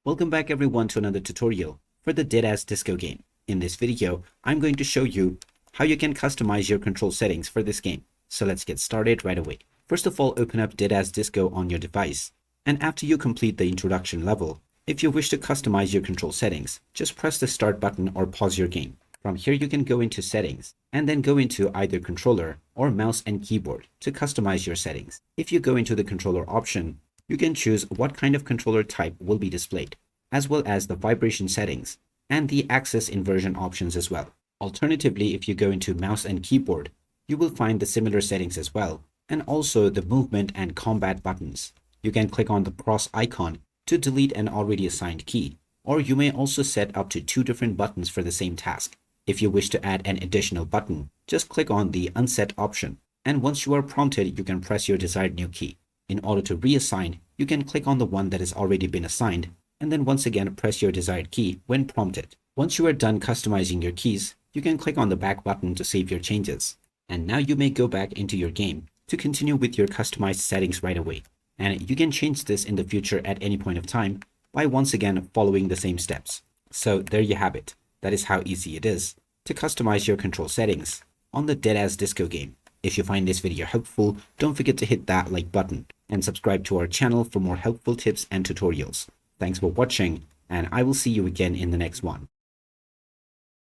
Welcome back everyone to another tutorial for the Deadass Disco game. In this video, I'm going to show you how you can customize your control settings for this game. So let's get started right away. First of all, open up Deadass Disco on your device. And after you complete the introduction level, if you wish to customize your control settings, just press the start button or pause your game. From here you can go into settings and then go into either controller or mouse and keyboard to customize your settings. If you go into the controller option, you can choose what kind of controller type will be displayed, as well as the vibration settings and the axis inversion options as well. Alternatively, if you go into mouse and keyboard, you will find the similar settings as well, and also the movement and combat buttons. You can click on the cross icon to delete an already assigned key, or you may also set up to 2 different buttons for the same task. If you wish to add an additional button, just click on the unset option, and once you are prompted, you can press your desired new key. In order to reassign, you can click on the one that has already been assigned, and then once again press your desired key when prompted. Once you are done customizing your keys, you can click on the back button to save your changes. And now you may go back into your game to continue with your customized settings right away. And you can change this in the future at any point of time by once again following the same steps. So there you have it. That is how easy it is to customize your control settings on the Deadass Disco game. If you find this video helpful, don't forget to hit that like button and subscribe to our channel for more helpful tips and tutorials. Thanks for watching, and I will see you again in the next one.